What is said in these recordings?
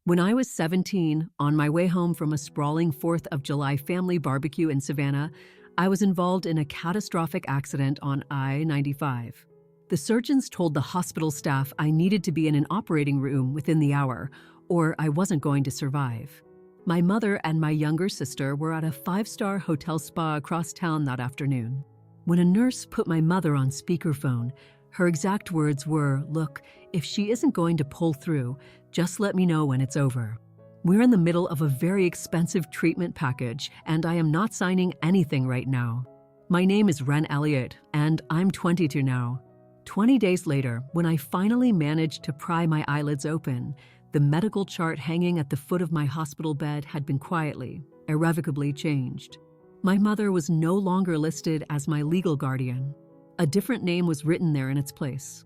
When I was 17, on my way home from a sprawling 4th of July family barbecue in Savannah, I was involved in a catastrophic accident on I-95. The surgeons told the hospital staff I needed to be in an operating room within the hour, or I wasn't going to survive. My mother and my younger sister were at a 5-star hotel spa across town that afternoon. When a nurse put my mother on speakerphone, her exact words were, "Look, if she isn't going to pull through, just let me know when it's over. We're in the middle of a very expensive treatment package, and I am not signing anything right now." My name is Ren Elliott, and I'm 22 now. 20 days later, when I finally managed to pry my eyelids open, the medical chart hanging at the foot of my hospital bed had been quietly, irrevocably changed. My mother was no longer listed as my legal guardian. A different name was written there in its place.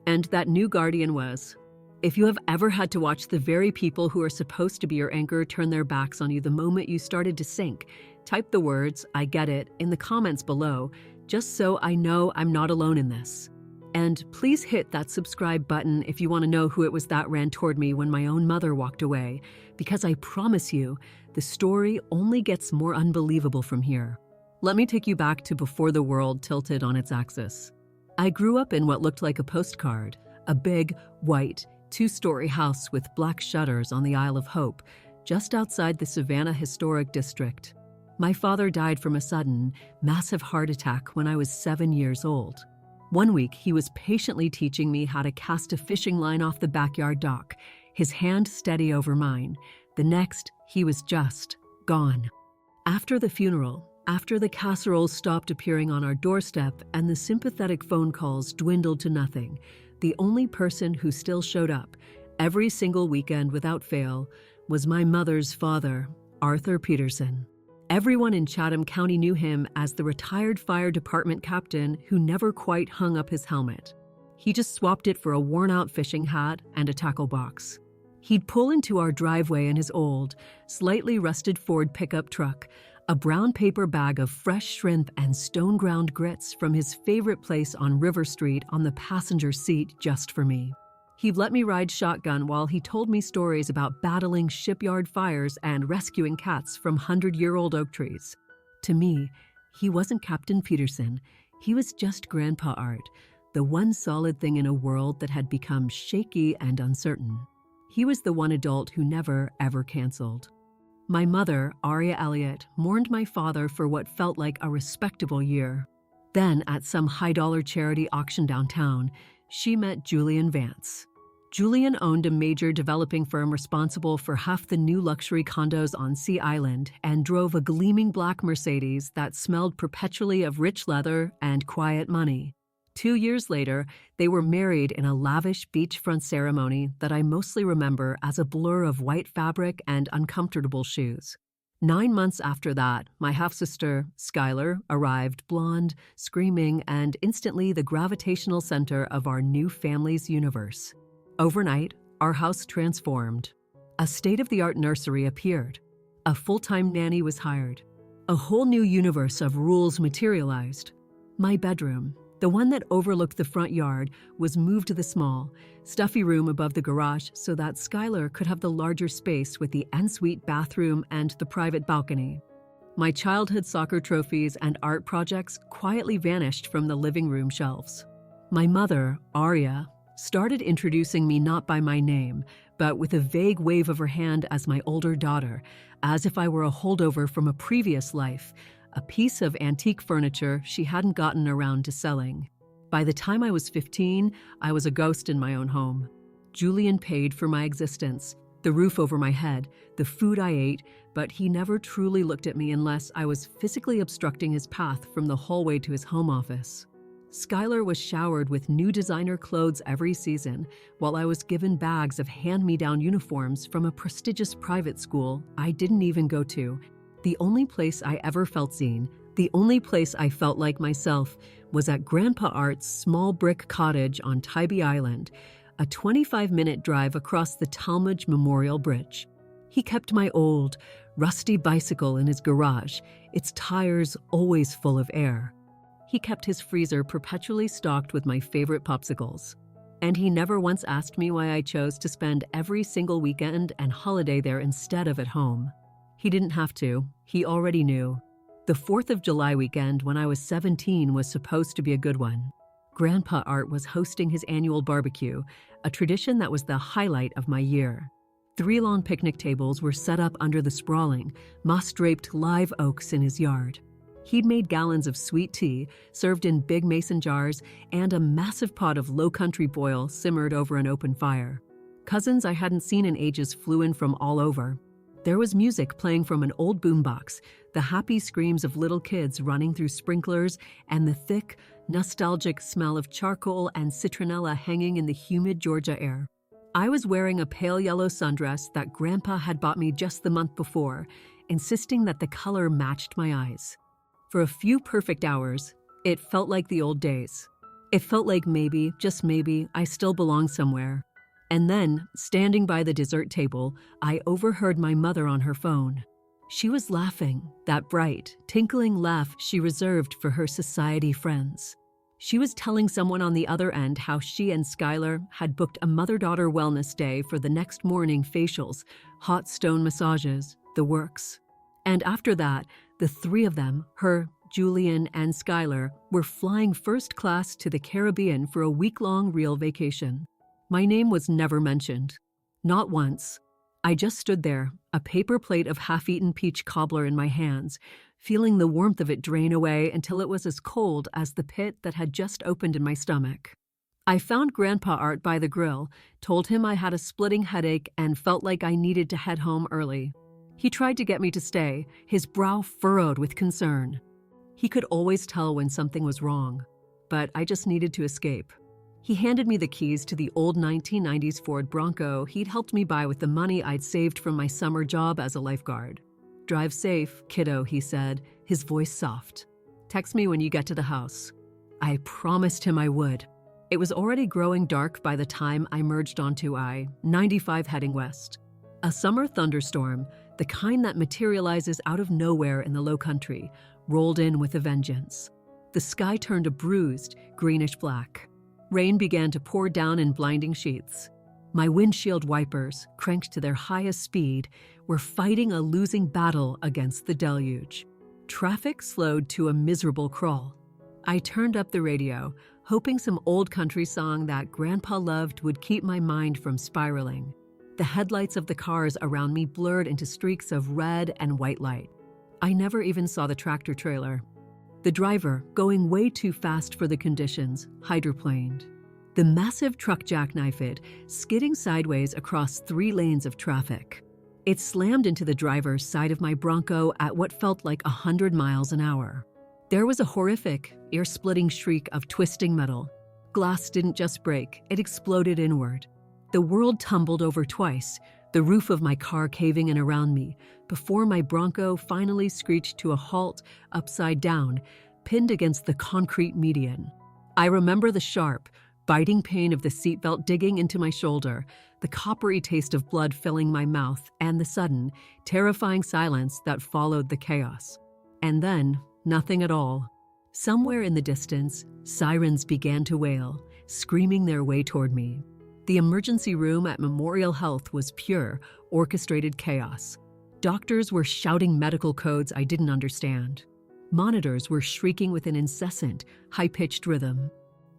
And that new guardian was, if you have ever had to watch the very people who are supposed to be your anchor turn their backs on you the moment you started to sink, type the words, "I get it," in the comments below, just so I know I'm not alone in this. And please hit that subscribe button if you want to know who it was that ran toward me when my own mother walked away, because I promise you, the story only gets more unbelievable from here. Let me take you back to before the world tilted on its axis. I grew up in what looked like a postcard, a big, white, 2-story house with black shutters on the Isle of Hope, just outside the Savannah Historic District. My father died from a sudden, massive heart attack when I was 7 years old. One week, he was patiently teaching me how to cast a fishing line off the backyard dock, his hand steady over mine. The next, he was just gone. After the funeral, after the casseroles stopped appearing on our doorstep and the sympathetic phone calls dwindled to nothing, the only person who still showed up, every single weekend without fail, was my mother's father, Arthur Peterson. Everyone in Chatham County knew him as the retired fire department captain who never quite hung up his helmet. He just swapped it for a worn-out fishing hat and a tackle box. He'd pull into our driveway in his old, slightly rusted Ford pickup truck, a brown paper bag of fresh shrimp and stone-ground grits from his favorite place on River Street on the passenger seat just for me. He'd let me ride shotgun while he told me stories about battling shipyard fires and rescuing cats from 100-year-old oak trees. To me, he wasn't Captain Peterson. He was just Grandpa Art, the one solid thing in a world that had become shaky and uncertain. He was the one adult who never, ever canceled. My mother, Aria Elliott, mourned my father for what felt like a respectable year. Then, at some high-dollar charity auction downtown, she met Julian Vance. Julian owned a major developing firm responsible for half the new luxury condos on Sea Island and drove a gleaming black Mercedes that smelled perpetually of rich leather and quiet money. 2 years later, they were married in a lavish beachfront ceremony that I mostly remember as a blur of white fabric and uncomfortable shoes. 9 months after that, my half-sister, Skylar, arrived, blonde, screaming, and instantly the gravitational center of our new family's universe. Overnight, our house transformed. A state-of-the-art nursery appeared. A full-time nanny was hired. A whole new universe of rules materialized. My bedroom, the one that overlooked the front yard, was moved to the small, stuffy room above the garage so that Skylar could have the larger space with the ensuite bathroom and the private balcony. My childhood soccer trophies and art projects quietly vanished from the living room shelves. My mother, Aria, started introducing me not by my name, but with a vague wave of her hand as my older daughter, as if I were a holdover from a previous life, a piece of antique furniture she hadn't gotten around to selling. By the time I was 15, I was a ghost in my own home. Julian paid for my existence, the roof over my head, the food I ate, but he never truly looked at me unless I was physically obstructing his path from the hallway to his home office. Skylar was showered with new designer clothes every season, while I was given bags of hand-me-down uniforms from a prestigious private school I didn't even go to. The only place I ever felt seen, the only place I felt like myself, was at Grandpa Art's small brick cottage on Tybee Island, a 25-minute drive across the Talmadge Memorial Bridge. He kept my old, rusty bicycle in his garage, its tires always full of air. He kept his freezer perpetually stocked with my favorite popsicles. And he never once asked me why I chose to spend every single weekend and holiday there instead of at home. He didn't have to. He already knew. The 4th of July weekend when I was 17 was supposed to be a good one. Grandpa Art was hosting his annual barbecue, a tradition that was the highlight of my year. 3 long picnic tables were set up under the sprawling, moss-draped live oaks in his yard. He'd made gallons of sweet tea, served in big mason jars, and a massive pot of low-country boil simmered over an open fire. Cousins I hadn't seen in ages flew in from all over. There was music playing from an old boombox, the happy screams of little kids running through sprinklers, and the thick, nostalgic smell of charcoal and citronella hanging in the humid Georgia air. I was wearing a pale yellow sundress that Grandpa had bought me just the month before, insisting that the color matched my eyes. For a few perfect hours, it felt like the old days. It felt like maybe, just maybe, I still belong somewhere. And then, standing by the dessert table, I overheard my mother on her phone. She was laughing, that bright, tinkling laugh she reserved for her society friends. She was telling someone on the other end how she and Skylar had booked a mother-daughter wellness day for the next morning facials, hot stone massages, the works. And after that, the 3 of them, her, Julian, and Skylar, were flying first class to the Caribbean for a week-long real vacation. My name was never mentioned. Not once. I just stood there, a paper plate of half-eaten peach cobbler in my hands, feeling the warmth of it drain away until it was as cold as the pit that had just opened in my stomach. I found Grandpa Art by the grill, told him I had a splitting headache and felt like I needed to head home early. He tried to get me to stay, his brow furrowed with concern. He could always tell when something was wrong, but I just needed to escape. He handed me the keys to the old 1990s Ford Bronco he'd helped me buy with the money I'd saved from my summer job as a lifeguard. "Drive safe, kiddo," he said, his voice soft. "Text me when you get to the house." I promised him I would. It was already growing dark by the time I merged onto I-95 heading west. A summer thunderstorm, the kind that materializes out of nowhere in the low country, rolled in with a vengeance. The sky turned a bruised, greenish black. Rain began to pour down in blinding sheets. My windshield wipers, cranked to their highest speed, were fighting a losing battle against the deluge. Traffic slowed to a miserable crawl. I turned up the radio, hoping some old country song that Grandpa loved would keep my mind from spiraling. The headlights of the cars around me blurred into streaks of red and white light. I never even saw the tractor trailer. The driver, going way too fast for the conditions, hydroplaned. The massive truck jackknifed it, skidding sideways across 3 lanes of traffic. It slammed into the driver's side of my Bronco at what felt like 100 miles an hour. There was a horrific, ear-splitting shriek of twisting metal. Glass didn't just break, it exploded inward. The world tumbled over twice, the roof of my car caving in around me, before my Bronco finally screeched to a halt, upside down, pinned against the concrete median. I remember the sharp, biting pain of the seatbelt digging into my shoulder, the coppery taste of blood filling my mouth, and the sudden, terrifying silence that followed the chaos. And then, nothing at all. Somewhere in the distance, sirens began to wail, screaming their way toward me. The emergency room at Memorial Health was pure, orchestrated chaos. Doctors were shouting medical codes I didn't understand. Monitors were shrieking with an incessant, high-pitched rhythm.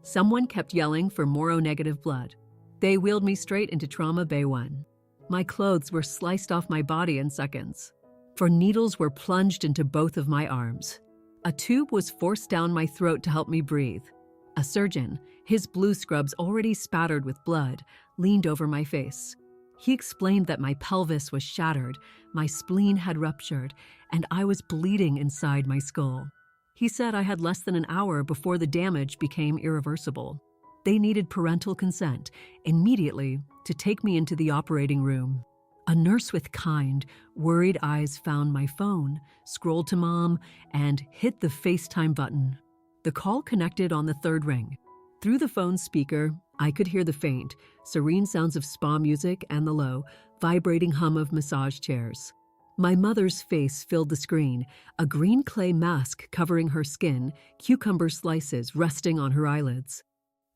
Someone kept yelling for more-O-negative blood. They wheeled me straight into Trauma Bay 1. My clothes were sliced off my body in seconds, for needles were plunged into both of my arms. A tube was forced down my throat to help me breathe. A surgeon, his blue scrubs already spattered with blood, leaned over my face. He explained that my pelvis was shattered, my spleen had ruptured, and I was bleeding inside my skull. He said I had less than an hour before the damage became irreversible. They needed parental consent, immediately, to take me into the operating room. A nurse with kind, worried eyes found my phone, scrolled to Mom, and hit the FaceTime button. The call connected on the 3rd ring. Through the phone's speaker, I could hear the faint, serene sounds of spa music and the low, vibrating hum of massage chairs. My mother's face filled the screen, a green clay mask covering her skin, cucumber slices resting on her eyelids.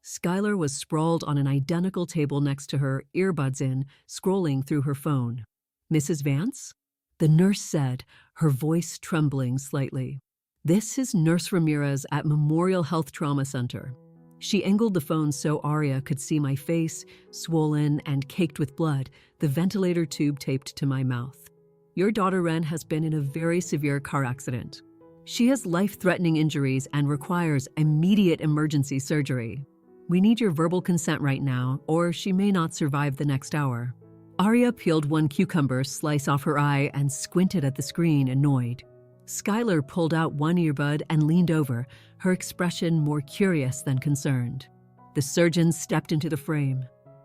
Skylar was sprawled on an identical table next to her, earbuds in, scrolling through her phone. "Mrs. Vance?" The nurse said, her voice trembling slightly. "This is Nurse Ramirez at Memorial Health Trauma Center." She angled the phone so Aria could see my face, swollen and caked with blood, the ventilator tube taped to my mouth. "Your daughter Ren has been in a very severe car accident. She has life-threatening injuries and requires immediate emergency surgery. We need your verbal consent right now, or she may not survive the next hour." Aria peeled one cucumber slice off her eye and squinted at the screen, annoyed. Skylar pulled out one earbud and leaned over, her expression more curious than concerned. The surgeon stepped into the frame.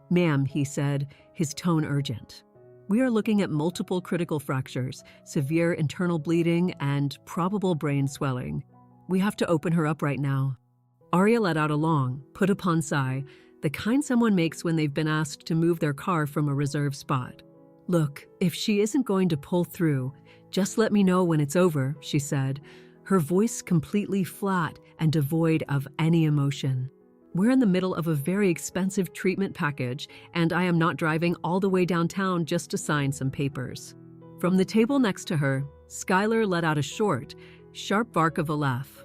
"Ma'am," he said, his tone urgent. "We are looking at multiple critical fractures, severe internal bleeding, and probable brain swelling. We have to open her up right now." Aria let out a long, put-upon sigh, the kind someone makes when they've been asked to move their car from a reserved spot. "Look, if she isn't going to pull through, just let me know when it's over," she said, her voice completely flat and devoid of any emotion. "We're in the middle of a very expensive treatment package, and I am not driving all the way downtown just to sign some papers." From the table next to her, Skylar let out a short, sharp bark of a laugh.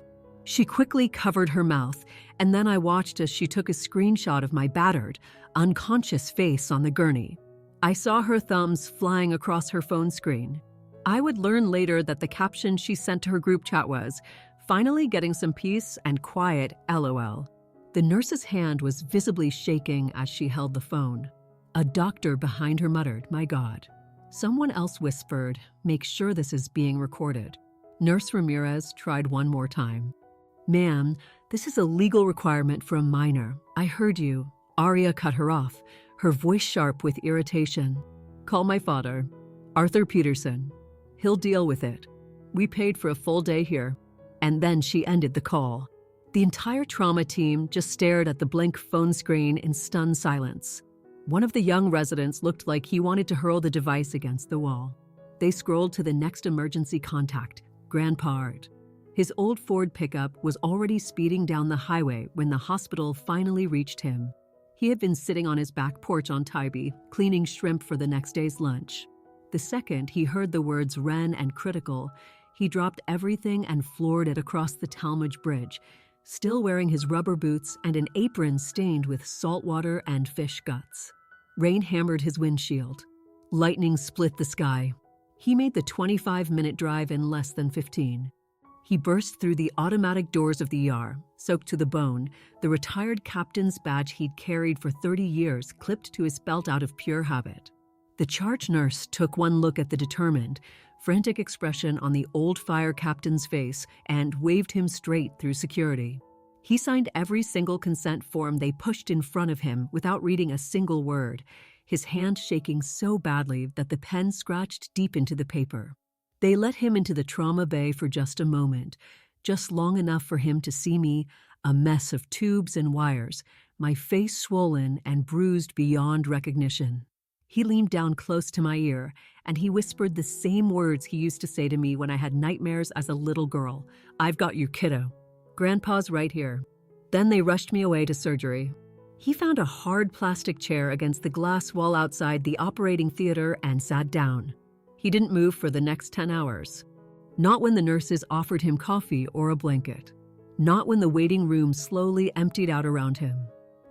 She quickly covered her mouth, and then I watched as she took a screenshot of my battered, unconscious face on the gurney. I saw her thumbs flying across her phone screen. I would learn later that the caption she sent to her group chat was, "Finally getting some peace and quiet, LOL." The nurse's hand was visibly shaking as she held the phone. A doctor behind her muttered, "My God." Someone else whispered, "Make sure this is being recorded." Nurse Ramirez tried one more time. "Ma'am, this is a legal requirement for a minor. I heard you." Aria cut her off, her voice sharp with irritation. "Call my father, Arthur Peterson. He'll deal with it. We paid for a full day here." And then she ended the call. The entire trauma team just stared at the blank phone screen in stunned silence. One of the young residents looked like he wanted to hurl the device against the wall. They scrolled to the next emergency contact, Grandpa Art. His old Ford pickup was already speeding down the highway when the hospital finally reached him. He had been sitting on his back porch on Tybee, cleaning shrimp for the next day's lunch. The second he heard the words Ren and critical, he dropped everything and floored it across the Talmadge Bridge, still wearing his rubber boots and an apron stained with salt water and fish guts. Rain hammered his windshield. Lightning split the sky. He made the 25-minute drive in less than 15. He burst through the automatic doors of the ER, soaked to the bone, the retired captain's badge he'd carried for 30 years clipped to his belt out of pure habit. The charge nurse took one look at the determined, frantic expression on the old fire captain's face and waved him straight through security. He signed every single consent form they pushed in front of him without reading a single word, his hand shaking so badly that the pen scratched deep into the paper. They let him into the trauma bay for just a moment, just long enough for him to see me, a mess of tubes and wires, my face swollen and bruised beyond recognition. He leaned down close to my ear, and he whispered the same words he used to say to me when I had nightmares as a little girl. "I've got your kiddo. Grandpa's right here." Then they rushed me away to surgery. He found a hard plastic chair against the glass wall outside the operating theater and sat down. He didn't move for the next 10 hours. Not when the nurses offered him coffee or a blanket. Not when the waiting room slowly emptied out around him.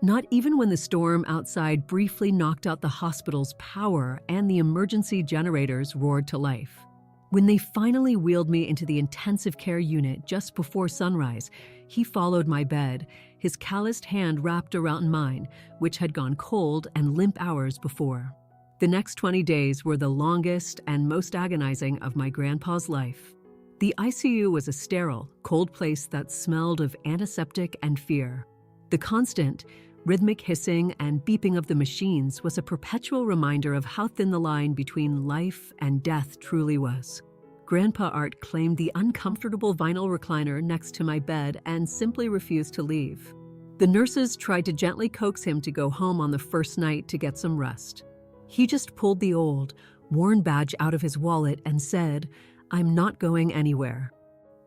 Not even when the storm outside briefly knocked out the hospital's power and the emergency generators roared to life. When they finally wheeled me into the intensive care unit just before sunrise, he followed my bed, his calloused hand wrapped around mine, which had gone cold and limp hours before. The next 20 days were the longest and most agonizing of my grandpa's life. The ICU was a sterile, cold place that smelled of antiseptic and fear. The constant, rhythmic hissing and beeping of the machines was a perpetual reminder of how thin the line between life and death truly was. Grandpa Art claimed the uncomfortable vinyl recliner next to my bed and simply refused to leave. The nurses tried to gently coax him to go home on the first night to get some rest. He just pulled the old, worn badge out of his wallet and said, "I'm not going anywhere."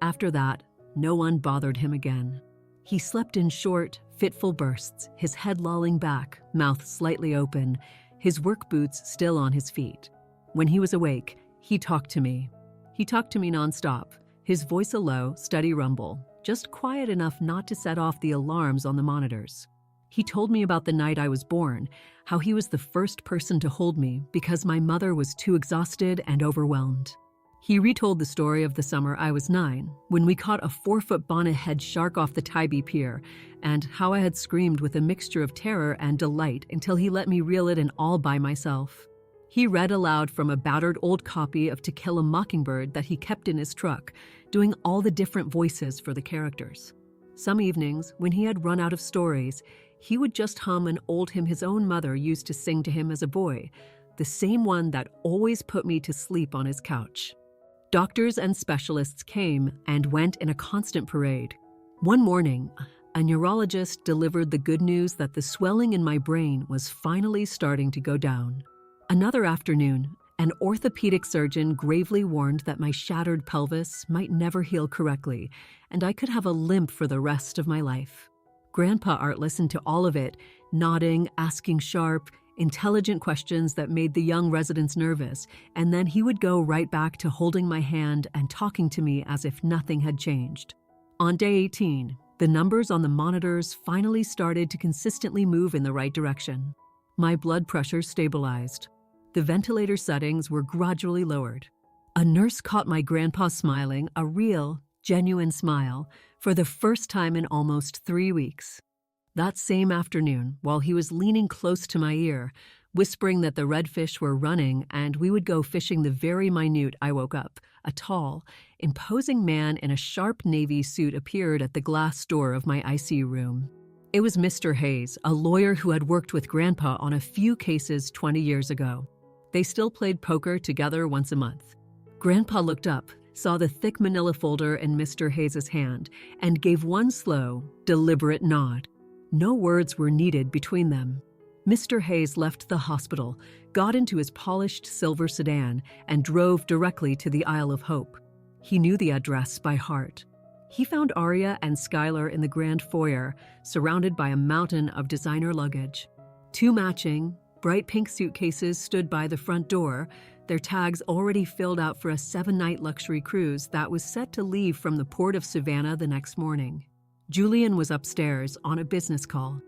After that, no one bothered him again. He slept in short, fitful bursts, his head lolling back, mouth slightly open, his work boots still on his feet. When he was awake, he talked to me. He talked to me nonstop, his voice a low, steady rumble, just quiet enough not to set off the alarms on the monitors. He told me about the night I was born, how he was the first person to hold me because my mother was too exhausted and overwhelmed. He retold the story of the summer I was 9, when we caught a 4-foot bonnet-head shark off the Tybee Pier, and how I had screamed with a mixture of terror and delight until he let me reel it in all by myself. He read aloud from a battered old copy of To Kill a Mockingbird that he kept in his truck, doing all the different voices for the characters. Some evenings, when he had run out of stories, he would just hum an old hymn his own mother used to sing to him as a boy, the same one that always put me to sleep on his couch. Doctors and specialists came and went in a constant parade. One morning, a neurologist delivered the good news that the swelling in my brain was finally starting to go down. Another afternoon, an orthopedic surgeon gravely warned that my shattered pelvis might never heal correctly, and I could have a limp for the rest of my life. Grandpa Art listened to all of it, nodding, asking sharp, intelligent questions that made the young residents nervous, and then he would go right back to holding my hand and talking to me as if nothing had changed. On day 18, the numbers on the monitors finally started to consistently move in the right direction. My blood pressure stabilized. The ventilator settings were gradually lowered. A nurse caught my grandpa smiling, a real, genuine smile, for the first time in almost 3 weeks. That same afternoon, while he was leaning close to my ear, whispering that the redfish were running and we would go fishing the very minute, I woke up. A tall, imposing man in a sharp navy suit appeared at the glass door of my ICU room. It was Mr. Hayes, a lawyer who had worked with Grandpa on a few cases 20 years ago. They still played poker together once a month. Grandpa looked up, saw the thick manila folder in Mr. Hayes' hand, and gave one slow, deliberate nod. No words were needed between them. Mr. Hayes left the hospital, got into his polished silver sedan, and drove directly to the Isle of Hope. He knew the address by heart. He found Aria and Skylar in the grand foyer, surrounded by a mountain of designer luggage. 2 matching, bright pink suitcases stood by the front door, their tags already filled out for a 7-night luxury cruise that was set to leave from the port of Savannah the next morning. Julian was upstairs on a business call.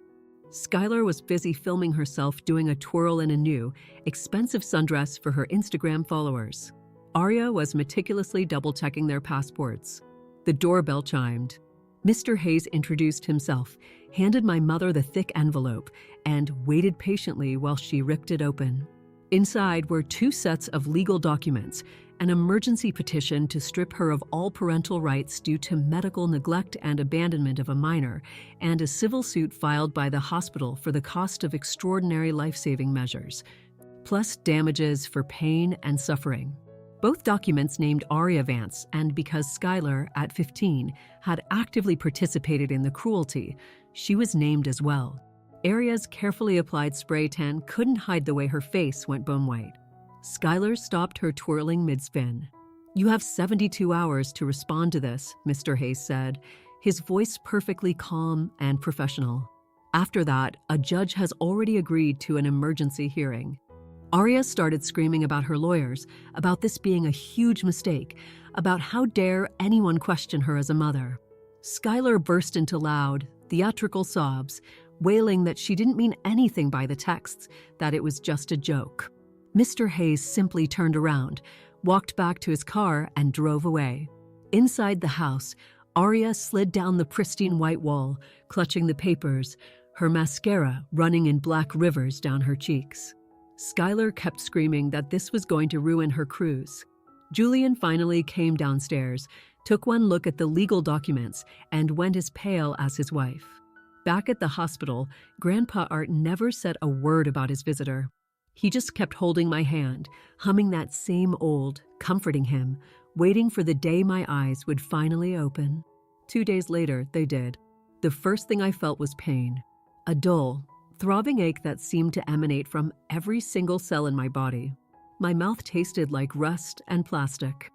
Skylar was busy filming herself doing a twirl in a new, expensive sundress for her Instagram followers. Aria was meticulously double-checking their passports. The doorbell chimed. Mr. Hayes introduced himself, handed my mother the thick envelope, and waited patiently while she ripped it open. Inside were 2 sets of legal documents, an emergency petition to strip her of all parental rights due to medical neglect and abandonment of a minor, and a civil suit filed by the hospital for the cost of extraordinary life-saving measures, plus damages for pain and suffering. Both documents named Aria Vance, and because Skylar, at 15, had actively participated in the cruelty, she was named as well. Aria's carefully applied spray tan couldn't hide the way her face went bone white. Skylar stopped her twirling mid-spin. "You have 72 hours to respond to this," Mr. Hayes said, his voice perfectly calm and professional. After that, a judge has already agreed to an emergency hearing. Aria started screaming about her lawyers, about this being a huge mistake, about how dare anyone question her as a mother. Skylar burst into loud, theatrical sobs, wailing that she didn't mean anything by the texts, that it was just a joke. Mr. Hayes simply turned around, walked back to his car, and drove away. Inside the house, Aria slid down the pristine white wall, clutching the papers, her mascara running in black rivers down her cheeks. Skylar kept screaming that this was going to ruin her cruise. Julian finally came downstairs, took one look at the legal documents, and went as pale as his wife. Back at the hospital, Grandpa Art never said a word about his visitor. He just kept holding my hand, humming that same old, comforting him, waiting for the day my eyes would finally open. 2 days later, they did. The first thing I felt was pain, a dull, throbbing ache that seemed to emanate from every single cell in my body. My mouth tasted like rust and plastic.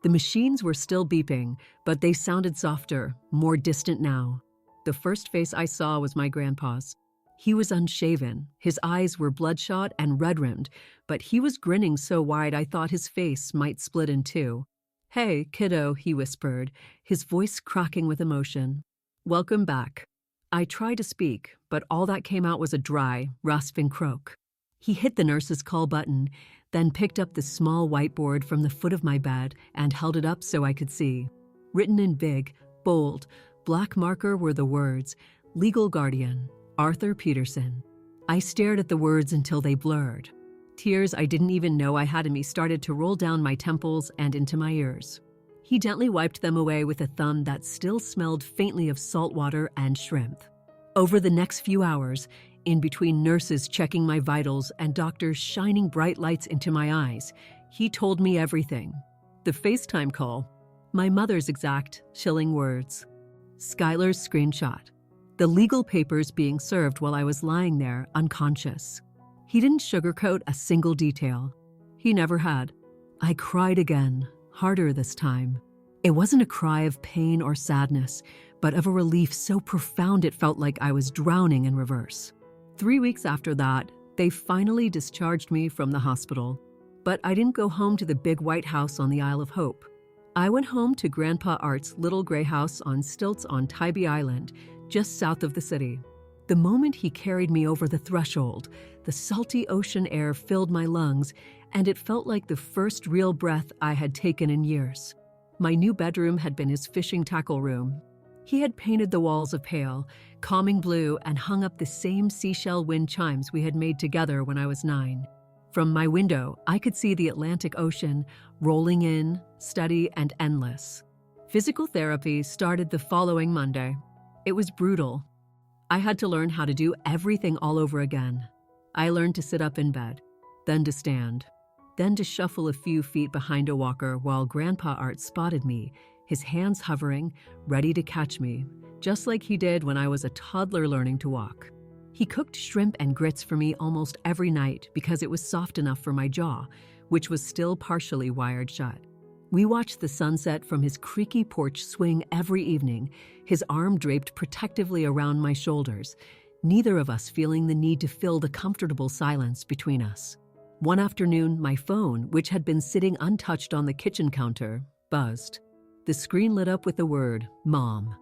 The machines were still beeping, but they sounded softer, more distant now. The first face I saw was my grandpa's. He was unshaven, his eyes were bloodshot and red-rimmed, but he was grinning so wide I thought his face might split in two. "Hey, kiddo," he whispered, his voice cracking with emotion. "Welcome back." I tried to speak, but all that came out was a dry, rasping croak. He hit the nurse's call button, then picked up the small whiteboard from the foot of my bed and held it up so I could see. Written in big, bold, black marker were the words, "Legal Guardian, Arthur Peterson." I stared at the words until they blurred. Tears I didn't even know I had in me started to roll down my temples and into my ears. He gently wiped them away with a thumb that still smelled faintly of salt water and shrimp. Over the next few hours, in between nurses checking my vitals and doctors shining bright lights into my eyes, he told me everything. The FaceTime call, my mother's exact, chilling words, Skylar's screenshot, the legal papers being served while I was lying there unconscious. He didn't sugarcoat a single detail. He never had. I cried again, harder this time. It wasn't a cry of pain or sadness, but of a relief so profound it felt like I was drowning in reverse. 3 weeks after that, they finally discharged me from the hospital. But I didn't go home to the big white house on the Isle of Hope. I went home to Grandpa Art's little gray house on stilts on Tybee Island, just south of the city. The moment he carried me over the threshold, the salty ocean air filled my lungs, and it felt like the first real breath I had taken in years. My new bedroom had been his fishing tackle room. He had painted the walls a pale, calming blue and hung up the same seashell wind chimes we had made together when I was 9. From my window, I could see the Atlantic Ocean, rolling in, steady and endless. Physical therapy started the following Monday. It was brutal. I had to learn how to do everything all over again. I learned to sit up in bed, then to stand, then to shuffle a few feet behind a walker while Grandpa Art spotted me, his hands hovering, ready to catch me, just like he did when I was a toddler learning to walk. He cooked shrimp and grits for me almost every night because it was soft enough for my jaw, which was still partially wired shut. We watched the sunset from his creaky porch swing every evening, his arm draped protectively around my shoulders, neither of us feeling the need to fill the comfortable silence between us. One afternoon, my phone, which had been sitting untouched on the kitchen counter, buzzed. The screen lit up with the word, "Mom."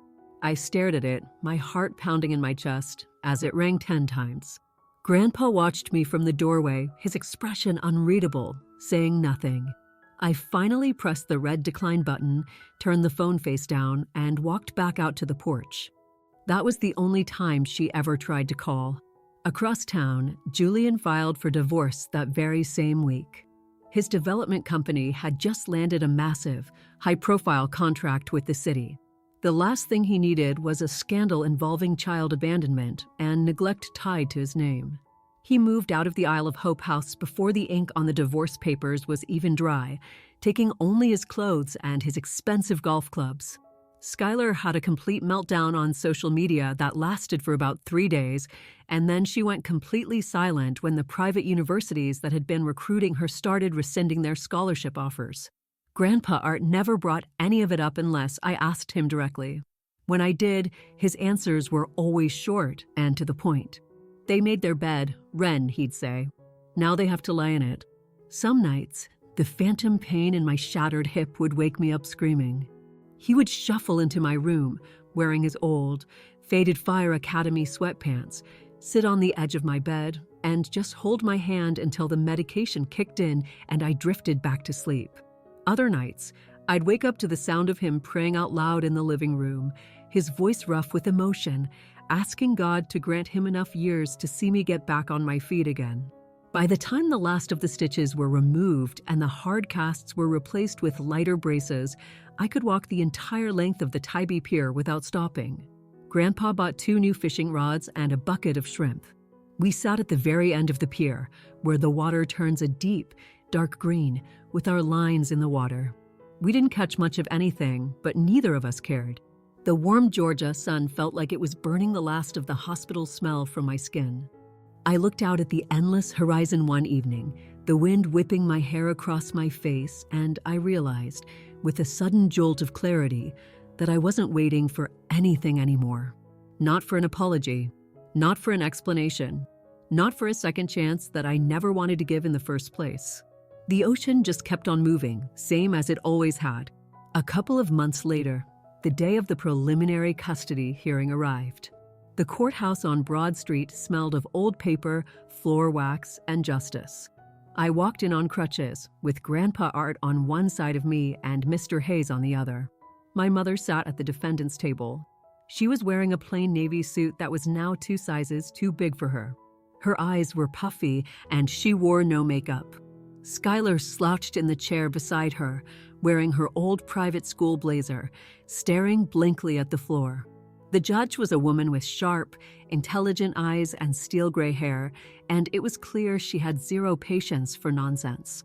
I stared at it, my heart pounding in my chest, as it rang 10 times. Grandpa watched me from the doorway, his expression unreadable, saying nothing. I finally pressed the red decline button, turned the phone face down, and walked back out to the porch. That was the only time she ever tried to call. Across town, Julian filed for divorce that very same week. His development company had just landed a massive, high-profile contract with the city. The last thing he needed was a scandal involving child abandonment and neglect tied to his name. He moved out of the Isle of Hope house before the ink on the divorce papers was even dry, taking only his clothes and his expensive golf clubs. Skylar had a complete meltdown on social media that lasted for about 3 days, and then she went completely silent when the private universities that had been recruiting her started rescinding their scholarship offers. Grandpa Art never brought any of it up unless I asked him directly. When I did, his answers were always short and to the point. They made their bed, Wren, he'd say. Now they have to lie in it. Some nights, the phantom pain in my shattered hip would wake me up screaming. He would shuffle into my room, wearing his old, faded Fire Academy sweatpants, sit on the edge of my bed, and just hold my hand until the medication kicked in and I drifted back to sleep. Other nights, I'd wake up to the sound of him praying out loud in the living room, his voice rough with emotion, asking God to grant him enough years to see me get back on my feet again. By the time the last of the stitches were removed and the hard casts were replaced with lighter braces, I could walk the entire length of the Tybee Pier without stopping. Grandpa bought 2 new fishing rods and a bucket of shrimp. We sat at the very end of the pier, where the water turns a deep, dark green, with our lines in the water. We didn't catch much of anything, but neither of us cared. The warm Georgia sun felt like it was burning the last of the hospital smell from my skin. I looked out at the endless horizon one evening, the wind whipping my hair across my face, and I realized, with a sudden jolt of clarity, that I wasn't waiting for anything anymore. Not for an apology. Not for an explanation. Not for a second chance that I never wanted to give in the first place. The ocean just kept on moving, same as it always had. A couple of months later, the day of the preliminary custody hearing arrived. The courthouse on Broad Street smelled of old paper, floor wax, and justice. I walked in on crutches, with Grandpa Art on one side of me and Mr. Hayes on the other. My mother sat at the defendant's table. She was wearing a plain navy suit that was now 2 sizes too big for her. Her eyes were puffy, and she wore no makeup. Skylar slouched in the chair beside her, wearing her old private school blazer, staring blankly at the floor. The judge was a woman with sharp, intelligent eyes and steel gray hair, and it was clear she had zero patience for nonsense.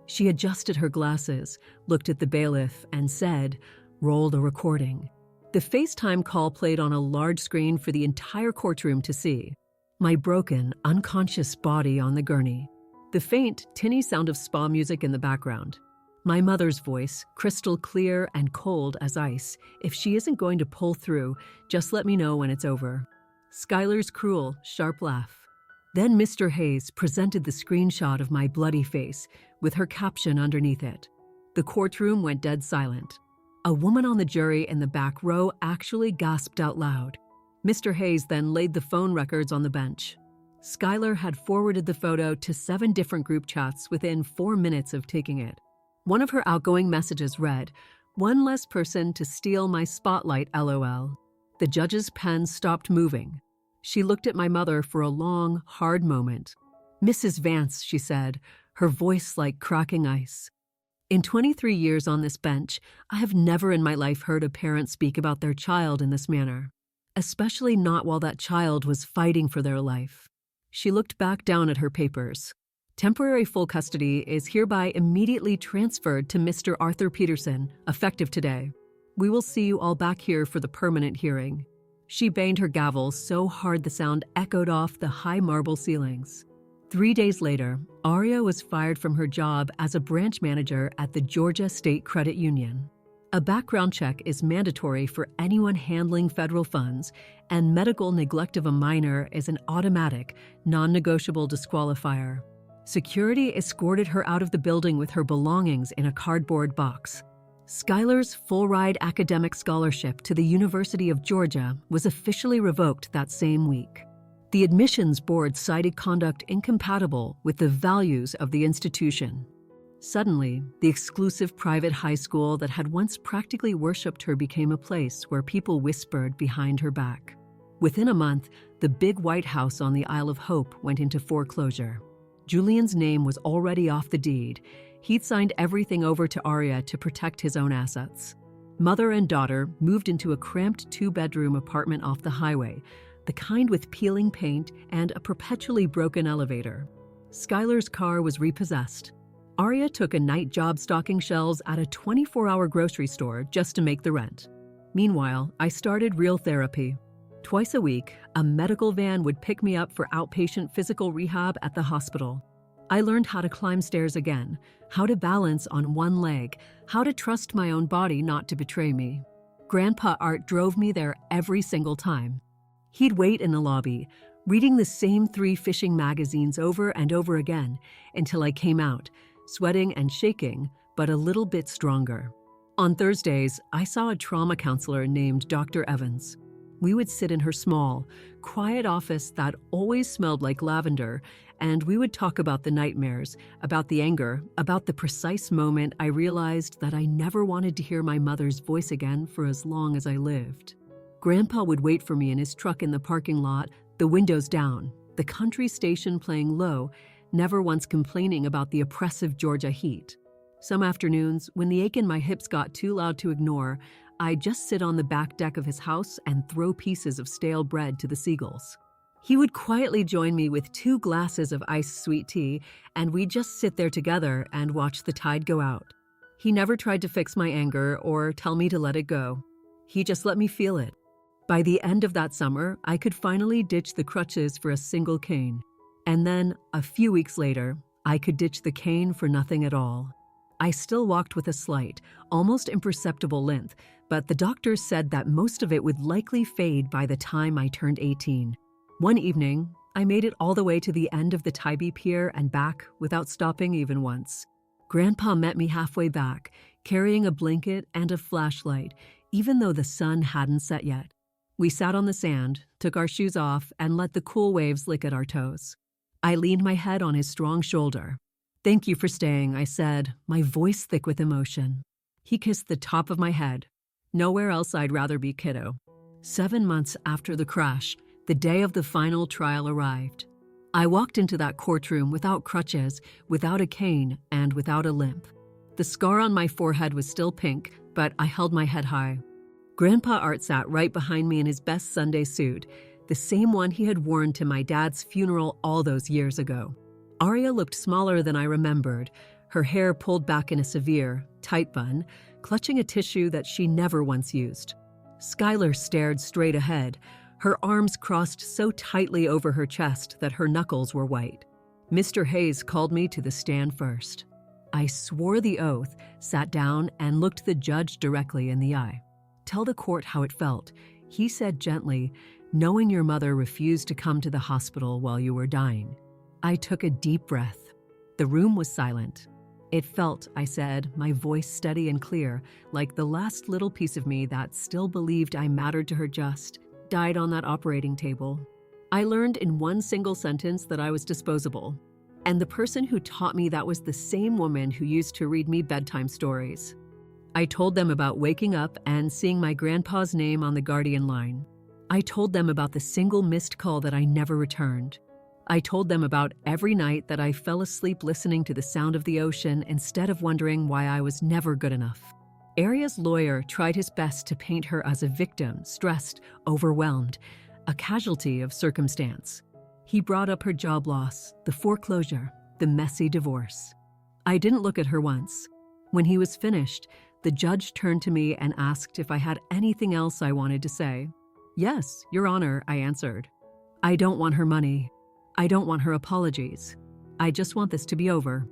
She adjusted her glasses, looked at the bailiff, and said, "Roll the recording." The FaceTime call played on a large screen for the entire courtroom to see. My broken, unconscious body on the gurney. The faint, tinny sound of spa music in the background. My mother's voice, crystal clear and cold as ice. "If she isn't going to pull through, just let me know when it's over." Skylar's cruel, sharp laugh. Then Mr. Hayes presented the screenshot of my bloody face with her caption underneath it. The courtroom went dead silent. A woman on the jury in the back row actually gasped out loud. Mr. Hayes then laid the phone records on the bench. Skylar had forwarded the photo to 7 different group chats within 4 minutes of taking it. One of her outgoing messages read, "One less person to steal my spotlight, LOL." The judge's pen stopped moving. She looked at my mother for a long, hard moment. "Mrs. Vance," she said, her voice like cracking ice. In 23 years on this bench, I have never in my life heard a parent speak about their child in this manner, especially not while that child was fighting for their life. She looked back down at her papers. "Temporary full custody is hereby immediately transferred to Mr. Arthur Peterson, effective today. We will see you all back here for the permanent hearing." She banged her gavel so hard the sound echoed off the high marble ceilings. 3 days later, Aria was fired from her job as a branch manager at the Georgia State Credit Union. A background check is mandatory for anyone handling federal funds, and medical neglect of a minor is an automatic, non-negotiable disqualifier. Security escorted her out of the building with her belongings in a cardboard box. Skylar's full-ride academic scholarship to the University of Georgia was officially revoked that same week. The admissions board cited conduct incompatible with the values of the institution. Suddenly, the exclusive private high school that had once practically worshipped her became a place where people whispered behind her back. Within a month, the big white house on the Isle of Hope went into foreclosure. Julian's name was already off the deed. He'd signed everything over to Aria to protect his own assets. Mother and daughter moved into a cramped 2-bedroom apartment off the highway, the kind with peeling paint and a perpetually broken elevator. Skylar's car was repossessed. Aria took a night job stocking shelves at a 24-hour grocery store just to make the rent. Meanwhile, I started real therapy. Twice a week, a medical van would pick me up for outpatient physical rehab at the hospital. I learned how to climb stairs again, how to balance on one leg, how to trust my own body not to betray me. Grandpa Art drove me there every single time. He'd wait in the lobby, reading the same 3 fishing magazines over and over again until I came out, sweating and shaking, but a little bit stronger. On Thursdays, I saw a trauma counselor named Dr. Evans. We would sit in her small, quiet office that always smelled like lavender, and we would talk about the nightmares, about the anger, about the precise moment I realized that I never wanted to hear my mother's voice again for as long as I lived. Grandpa would wait for me in his truck in the parking lot, the windows down, the country station playing low, never once complaining about the oppressive Georgia heat. Some afternoons, when the ache in my hips got too loud to ignore, I'd just sit on the back deck of his house and throw pieces of stale bread to the seagulls. He would quietly join me with 2 glasses of iced sweet tea, and we'd just sit there together and watch the tide go out. He never tried to fix my anger or tell me to let it go. He just let me feel it. By the end of that summer, I could finally ditch the crutches for a single cane. And then, a few weeks later, I could ditch the cane for nothing at all. I still walked with a slight, almost imperceptible limp, but the doctors said that most of it would likely fade by the time I turned 18. One evening, I made it all the way to the end of the Tybee Pier and back without stopping even once. Grandpa met me halfway back, carrying a blanket and a flashlight, even though the sun hadn't set yet. We sat on the sand, took our shoes off, and let the cool waves lick at our toes. I leaned my head on his strong shoulder. "Thank you for staying," I said, my voice thick with emotion. He kissed the top of my head. Nowhere else I'd rather be, kiddo. 7 months after the crash, the day of the final trial arrived. I walked into that courtroom without crutches, without a cane, and without a limp. The scar on my forehead was still pink, but I held my head high. Grandpa Art sat right behind me in his best Sunday suit, the same one he had worn to my dad's funeral all those years ago. Aria looked smaller than I remembered, her hair pulled back in a severe, tight bun, clutching a tissue that she never once used. Skylar stared straight ahead, her arms crossed so tightly over her chest that her knuckles were white. Mr. Hayes called me to the stand first. I swore the oath, sat down, and looked the judge directly in the eye. "Tell the court how it felt," he said gently, "knowing your mother refused to come to the hospital while you were dying." I took a deep breath. The room was silent. "It felt," I said, my voice steady and clear, like the last little piece of me that still believed I mattered to her died on that operating table. I learned in one single sentence that I was disposable. And the person who taught me that was the same woman who used to read me bedtime stories. I told them about waking up and seeing my grandpa's name on the Guardian line. I told them about the single missed call that I never returned. I told them about every night that I fell asleep listening to the sound of the ocean instead of wondering why I was never good enough. Aria's lawyer tried his best to paint her as a victim, stressed, overwhelmed, a casualty of circumstance. He brought up her job loss, the foreclosure, the messy divorce. I didn't look at her once. When he was finished, the judge turned to me and asked if I had anything else I wanted to say. "Yes, Your Honor," I answered. "I don't want her money. I don't want her apologies. I just want this to be over.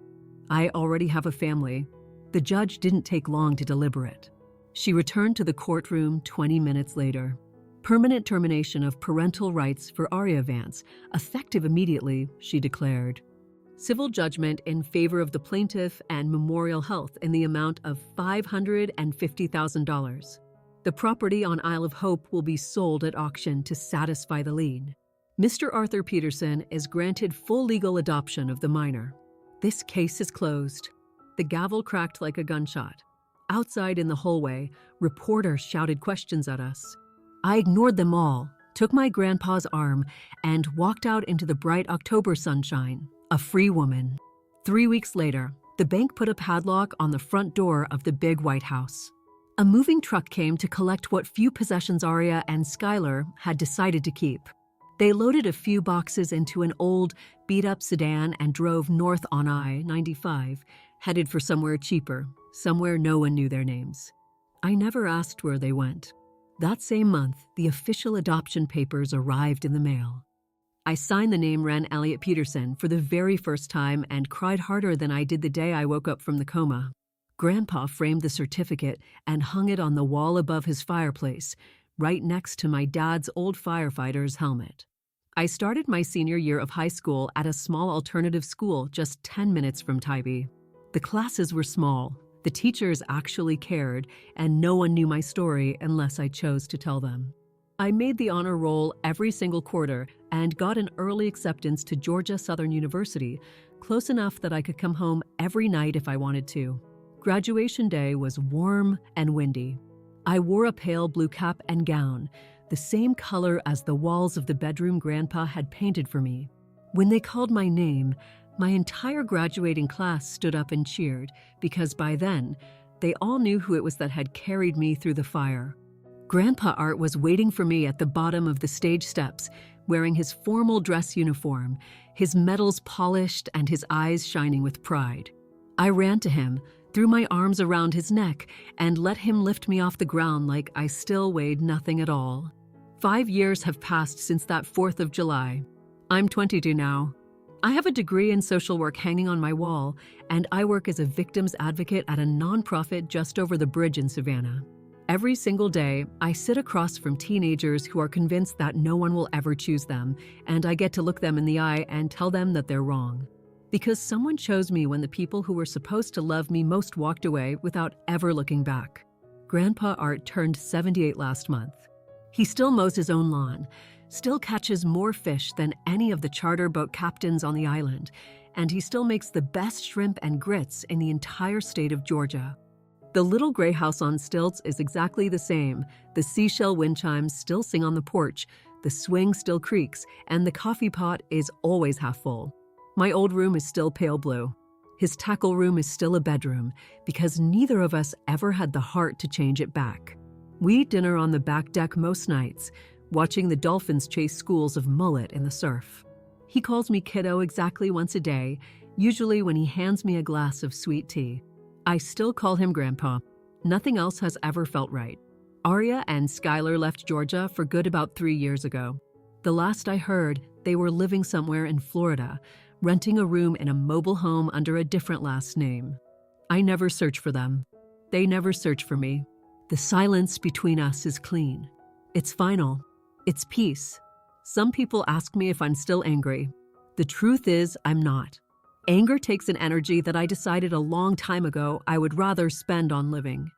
I already have a family." The judge didn't take long to deliberate. She returned to the courtroom 20 minutes later. "Permanent termination of parental rights for Aria Vance, effective immediately," she declared. Civil judgment in favor of the plaintiff and Memorial Health in the amount of $550,000. The property on Isle of Hope will be sold at auction to satisfy the lien. Mr. Arthur Peterson is granted full legal adoption of the minor. This case is closed. The gavel cracked like a gunshot. Outside in the hallway, reporters shouted questions at us. I ignored them all, took my grandpa's arm, and walked out into the bright October sunshine, a free woman. 3 weeks later, the bank put a padlock on the front door of the big white house. A moving truck came to collect what few possessions Aria and Skylar had decided to keep. They loaded a few boxes into an old, beat-up sedan and drove north on I-95, headed for somewhere cheaper, somewhere no one knew their names. I never asked where they went. That same month, the official adoption papers arrived in the mail. I signed the name Wren Elliott Peterson for the very first time and cried harder than I did the day I woke up from the coma. Grandpa framed the certificate and hung it on the wall above his fireplace, right next to my dad's old firefighter's helmet. I started my senior year of high school at a small alternative school just 10 minutes from Tybee. The classes were small, the teachers actually cared, and no one knew my story unless I chose to tell them. I made the honor roll every single quarter and got an early acceptance to Georgia Southern University, close enough that I could come home every night if I wanted to. Graduation day was warm and windy. I wore a pale blue cap and gown, the same color as the walls of the bedroom Grandpa had painted for me. When they called my name, my entire graduating class stood up and cheered, because by then, they all knew who it was that had carried me through the fire. Grandpa Art was waiting for me at the bottom of the stage steps, wearing his formal dress uniform, his medals polished and his eyes shining with pride. I ran to him, threw my arms around his neck, and let him lift me off the ground like I still weighed nothing at all. 5 years have passed since that 4th of July. I'm 22 now. I have a degree in social work hanging on my wall, and I work as a victims advocate at a nonprofit just over the bridge in Savannah. Every single day, I sit across from teenagers who are convinced that no one will ever choose them, and I get to look them in the eye and tell them that they're wrong. Because someone chose me when the people who were supposed to love me most walked away without ever looking back. Grandpa Art turned 78 last month. He still mows his own lawn, still catches more fish than any of the charter boat captains on the island, and he still makes the best shrimp and grits in the entire state of Georgia. The little gray house on stilts is exactly the same. The seashell wind chimes still sing on the porch, the swing still creaks, and the coffee pot is always half full. My old room is still pale blue. His tackle room is still a bedroom because neither of us ever had the heart to change it back. We eat dinner on the back deck most nights, watching the dolphins chase schools of mullet in the surf. He calls me kiddo exactly once a day, usually when he hands me a glass of sweet tea. I still call him Grandpa. Nothing else has ever felt right. Aria and Skylar left Georgia for good about 3 years ago. The last I heard, they were living somewhere in Florida, renting a room in a mobile home under a different last name. I never search for them. They never search for me. The silence between us is clean. It's final. It's peace. Some people ask me if I'm still angry. The truth is, I'm not. Anger takes an energy that I decided a long time ago I would rather spend on living.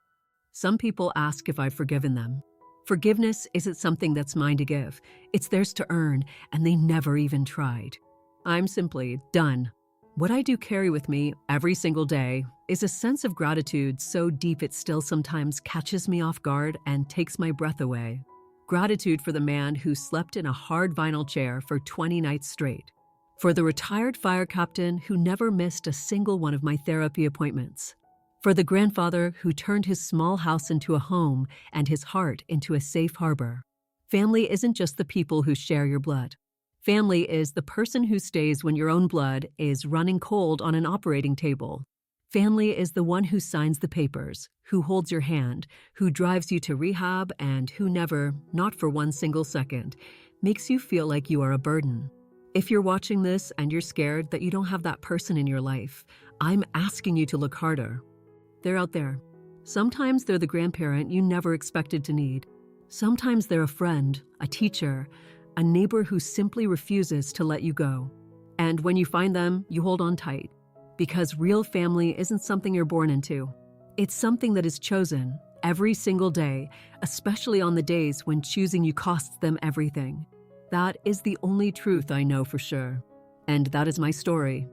Some people ask if I've forgiven them. Forgiveness isn't something that's mine to give. It's theirs to earn, and they never even tried. I'm simply done. What I do carry with me every single day is a sense of gratitude so deep it still sometimes catches me off guard and takes my breath away. Gratitude for the man who slept in a hard vinyl chair for 20 nights straight. For the retired fire captain who never missed a single one of my therapy appointments. For the grandfather who turned his small house into a home and his heart into a safe harbor. Family isn't just the people who share your blood. Family is the person who stays when your own blood is running cold on an operating table. Family is the one who signs the papers, who holds your hand, who drives you to rehab, and who never, not for one single second, makes you feel like you are a burden. If you're watching this and you're scared that you don't have that person in your life, I'm asking you to look harder. They're out there. Sometimes they're the grandparent you never expected to need. Sometimes they're a friend, a teacher, a neighbor who simply refuses to let you go. And when you find them, you hold on tight. Because real family isn't something you're born into. It's something that is chosen every single day, especially on the days when choosing you costs them everything. That is the only truth I know for sure. And that is my story.